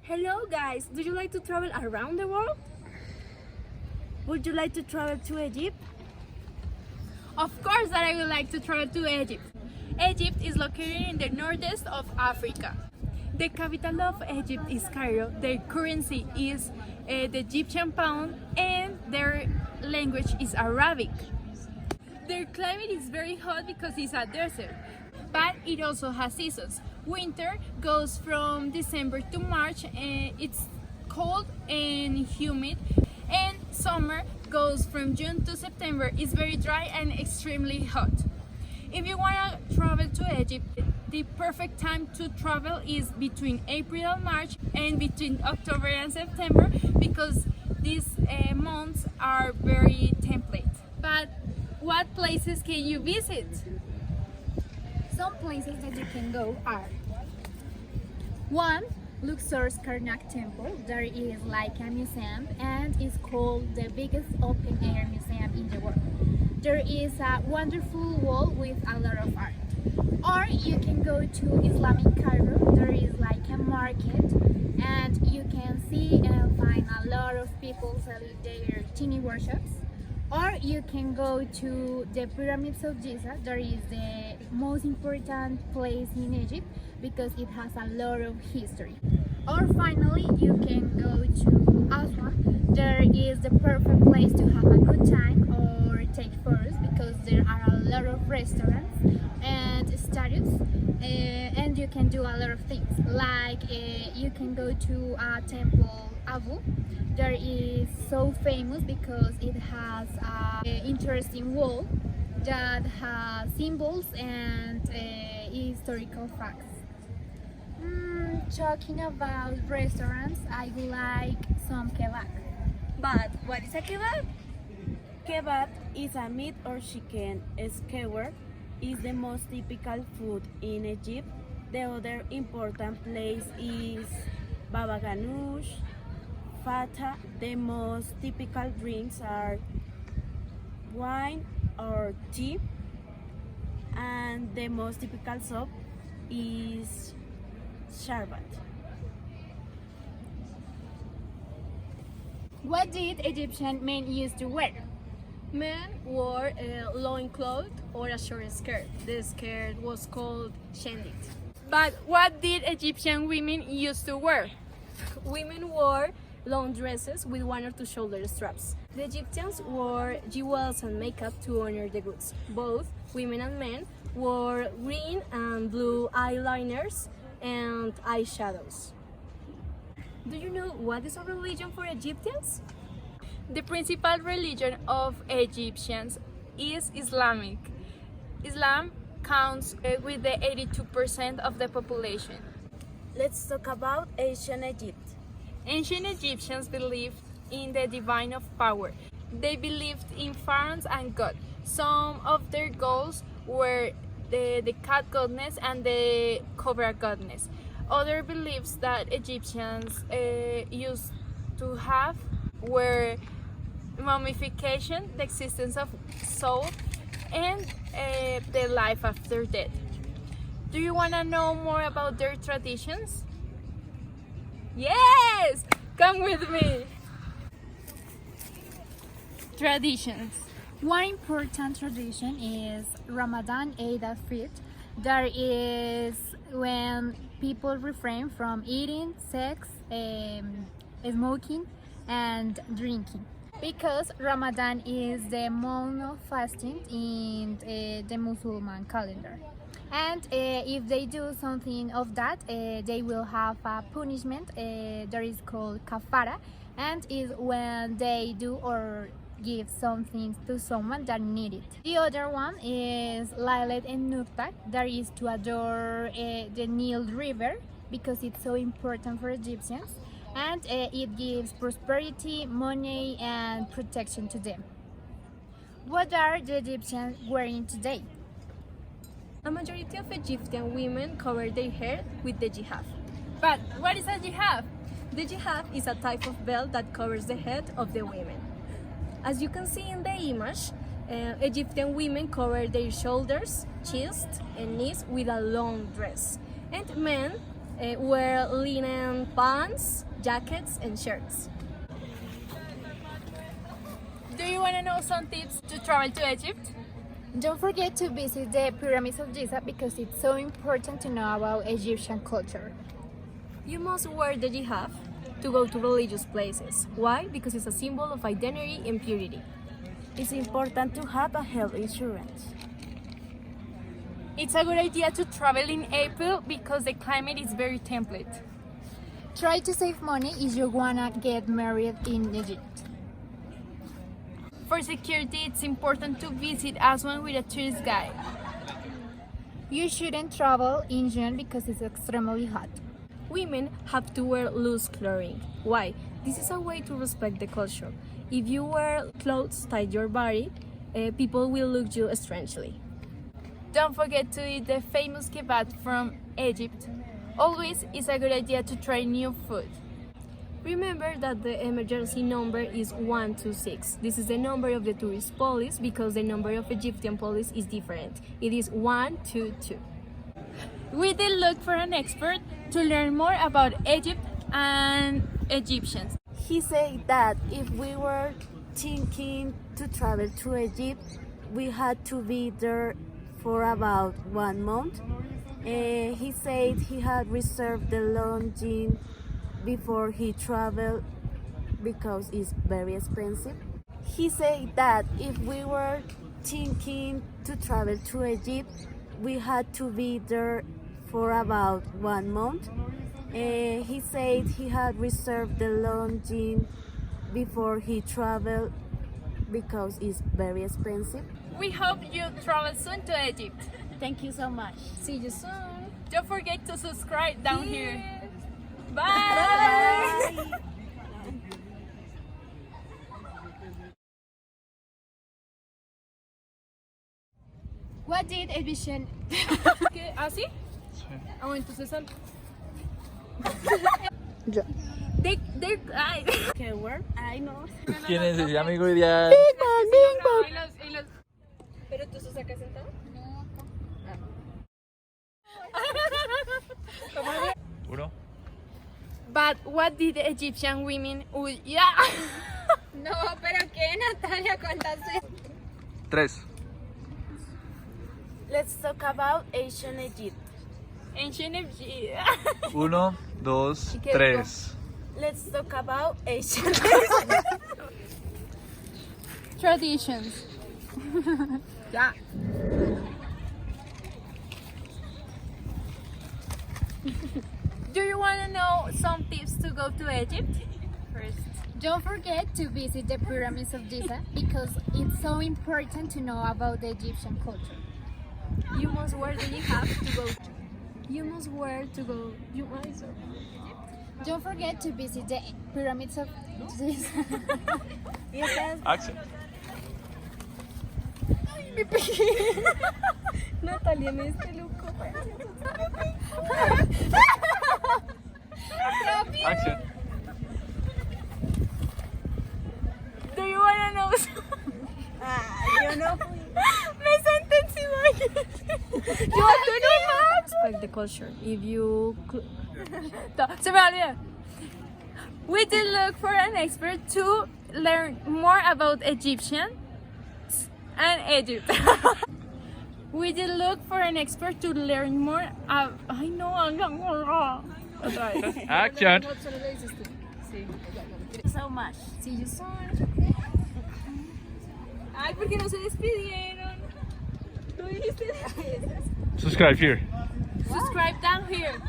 Hello guys, do you like to travel around the world? Would you like to travel to Egypt? Of course that I would like to travel to Egypt. Egypt is located in the northeast of Africa. The capital of Egypt is Cairo. Their currency is the Egyptian pound and their language is Arabic. Their climate is very hot because it's a desert, but it also has seasons. Winter goes from December to March and it's cold and humid, and summer goes from June to September. It's very dry and extremely hot. If you want to travel to Egypt, the perfect time to travel is between April and March and between October and September because these months are very temperate. But what places can you visit? Some places that you can go are: 1. Luxor's Karnak Temple. There is like a museum and it's called the biggest open air museum in the world. There is a wonderful wall with a lot of art. Or you can go to Islamic Cairo. There is like a market and you can see and find a lot of people selling their tiny workshops. Or you can go to the Pyramids of Giza. There is the most important place in Egypt because it has a lot of history. Or finally, you can go to Aswan. There is the perfect place to have a good time or take photos because there are a lot of restaurants and statues, and you can do a lot of things. Like you can go to a temple, Abu. There is so famous because it has an interesting wall that has symbols and historical facts. Talking about restaurants, I would like some kebab. But what is a kebab? Kebab is a meat or chicken skewer. Is the most typical food in Egypt. The other important place is baba ganoush, fata. The most typical drinks are wine or tea, and the most typical soup is sharbat. What did Egyptian men used to wear? Men wore a loincloth or a short skirt. The skirt was called shendit. But what did Egyptian women used to wear? Women wore long dresses with one or two shoulder straps. The Egyptians wore jewels and makeup to honor the gods. Both women and men wore green and blue eyeliners and eyeshadows. Do you know what is a religion for Egyptians? The principal religion of Egyptians is Islamic. Islam counts with the 82% of the population. Let's talk about ancient Egypt. Ancient Egyptians believed in the divine of power. They believed in pharaohs and God. Some of their gods were the cat goddess and the cobra goddess. Other beliefs that Egyptians used to have were mummification, the existence of soul, and the life after death. Do you want to know more about their traditions? Yes! Come with me! Traditions. One important tradition is Ramadan Eid al-Fitr. There is when people refrain from eating, sex, smoking, and drinking. Because Ramadan is the month of fasting in the Muslim calendar. And if they do something of that, they will have a punishment that is called kafara, and is when they do or give something to someone that need it. The other one is Lailet and Nuktak, that is to adore the Nile River because it's so important for Egyptians, and it gives prosperity, money, and protection to them. What are the Egyptians wearing today? A majority of Egyptian women cover their hair with the jihaf. But what is a jihaf? The jihab is a type of belt that covers the head of the women. As you can see in the image, Egyptian women cover their shoulders, chest, and knees with a long dress. And men wear linen pants, jackets, and shirts. Do you want to know some tips to travel to Egypt? Don't forget to visit the Pyramids of Giza because it's so important to know about Egyptian culture. You must wear the hijab to go to religious places. Why? Because it's a symbol of identity and purity. It's important to have a health insurance. It's a good idea to travel in April because the climate is very temperate. Try to save money if you wanna get married in Egypt. For security, it's important to visit Aswan with a tourist guide. You shouldn't travel in June because it's extremely hot. Women have to wear loose clothing. Why? This is a way to respect the culture. If you wear clothes tied your body, people will look at you strangely. Don't forget to eat the famous kebab from Egypt. Always, it's a good idea to try new food. Remember that the emergency number is 126. This is the number of the tourist police because the number of Egyptian police is different. It is 122. We did look for an expert to learn more about Egypt and Egyptians. He said that if we were thinking to travel to Egypt, we had to be there for about 1 month. He said he had reserved the lodging before he traveled because it's very expensive. He said that if we were thinking to travel to Egypt, we had to be there for about 1 month. He said he had reserved the lodging before he traveled because it's very expensive. We hope you travel soon to Egypt. Thank you so much. See you soon. Don't forget to subscribe down here. Bye! Bye. What did Egyptian ¿Así? Ah, entonces sal. Ay. ¿Qué word? I know. ¿Quién es ese amigo ideal? ¿Pero tú estás acá sentado? Uno. But what did the Egyptian women yeah. No, pero ¿qué, Natalia? Contaste. 3. Let's talk about ancient Egypt. Ancient Egypt. 1, 2, 3. Let's talk about ancient Traditions. Yeah. Do you want to know some tips to go to Egypt? First, Don't forget to visit the Pyramids of Giza because it's so important to know about the Egyptian culture. You must wear the hijab to go. You must wear to go. You must. Don't forget to visit the Pyramids of Giza. Action. Natalia, me este loco. Action. do you want to know? Yo no fui. Me senté encima. You want to know más? Respect the culture. If you Se me olvidó. We did look for an expert to learn more about Egyptians and Egypt. We did look for an expert to learn more. I know. Otra vez. Action. So much. See you soon. Ay, ¿por qué no se despidieron? ¿Tú dijiste? Subscribe here. Subscribe down here.